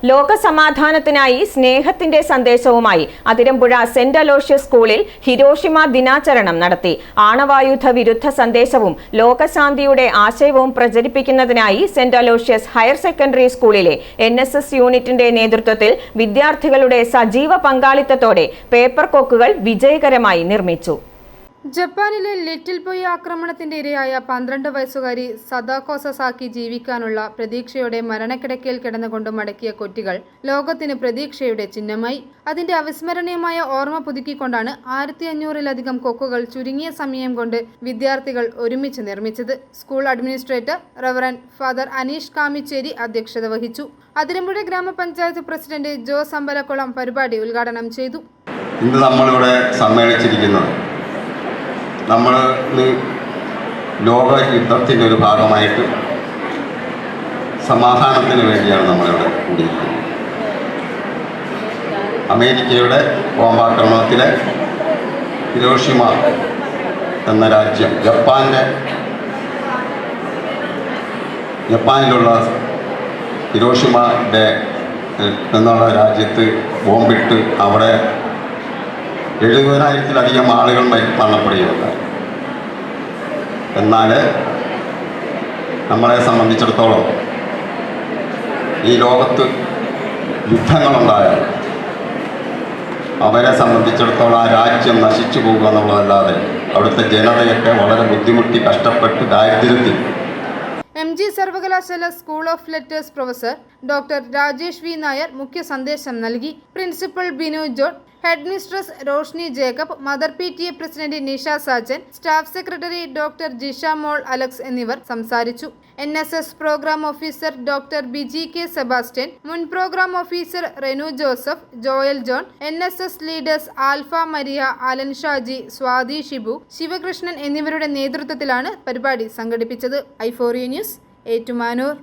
ലോകസമാധാനത്തിനായി സ്നേഹത്തിന്റെ സന്ദേശവുമായി Athirampuzha saint Aloysius സ്കൂളിൽ ഹിരോഷിമ ദിനാചരണം നടത്തി. ആണവായുധ വിരുദ്ധ സന്ദേശവും ലോകശാന്തിയുടെ ആശയവും പ്രചരിപ്പിക്കുന്നതിനായി സെന്റ് അലോഷ്യസ് ഹയർ സെക്കൻഡറി സ്കൂളിലെ NSS യൂണിറ്റിന്റെ നേതൃത്വത്തിൽ വിദ്യാർത്ഥികളുടെ സജീവ പങ്കാളിത്തത്തോടെ പേപ്പർ കൊക്കുകൾ വിജയകരമായി നിർമ്മിച്ചു. ജപ്പാനിലെ ലിറ്റിൽ ബോയ് ആക്രമണത്തിന്റെ ഇരയായ 12 വയസ്സുകാരി സദാകോ സസാക്കി ജീവിക്കാനുള്ള പ്രതീക്ഷയോടെ മരണക്കിടക്കയിൽ കിടന്നുകൊണ്ട് മടക്കിയ കൊറ്റികൾ ലോകത്തിന് പ്രതീക്ഷയുടെ ചിഹ്നമായി. അതിന്റെ അവിസ്മരണീയമായ ഓർമ്മ പുതുക്കിക്കൊണ്ടാണ് 1500-ലധികം കൊക്കുകൾ ചുരുങ്ങിയ സമയം കൊണ്ട് വിദ്യാർത്ഥികൾ ഒരുമിച്ച് നിർമ്മിച്ചത്. School administrator reverend father Aneesh Kamichery അധ്യക്ഷത വഹിച്ചു. അതിരമ്പുഴ ഗ്രാമപഞ്ചായത്ത് പ്രസിഡന്റ് ജോസ് അമ്പലക്കുളം പരിപാടി ഉദ്ഘാടനം ചെയ്തു. ഇന്ന് നമ്മളിവിടെ സമ്മേളിച്ചിരിക്കുന്നത് നമ്മൾ ലോക യുദ്ധത്തിൻ്റെ ഒരു ഭാഗമായിട്ട് സമാധാനത്തിന് വേണ്ടിയാണ് നമ്മളിവിടെ കൂടിയിരിക്കുന്നത്. അമേരിക്കയുടെ ബോംബാക്രമണത്തിലെ ഹിരോഷിമ എന്ന രാജ്യം ജപ്പാനിലുള്ള ഹിരോഷിമ എന്നുള്ള രാജ്യത്ത് ബോംബിട്ട് അവിടെ 70,000-ലധികം ആളുകൾ മരണപ്പെടുകയുണ്ടായി. എന്നാൽ നമ്മളെ സംബന്ധിച്ചിടത്തോളം ഈ ലോകത്ത് യുദ്ധങ്ങളുണ്ടായാൽ അവരെ സംബന്ധിച്ചിടത്തോളം ആ രാജ്യം നശിച്ചു പോകുക എന്നുള്ളതല്ലാതെ അവിടുത്തെ ജനതയൊക്കെ വളരെ ബുദ്ധിമുട്ടി കഷ്ടപ്പെട്ട് ദാരിദ്ര്യത്തിൽ. MG സർവകലാശാല school of letters professor doctor Rajesh V Nair മുഖ്യ സന്ദേശം നൽകി. Principal Binu John, head mistress Roshni Jacob, mother PTA president Nisha Sajan, staff secretary doctor Jisha Mol Alex എന്നിവർ സംസാരിച്ചു. NSS programme officer doctor Biji K Sebastian, മുൻ programme officer Renu Joseph, Joel John, NSS leaders Alpha Maria, Alan Shaji, Swathi Shibu, Sivakrishnan എന്നിവരുടെ നേതൃത്വത്തിലാണ് പരിപാടി സംഘടിപ്പിച്ചത്. i4U news, Ettumanoor.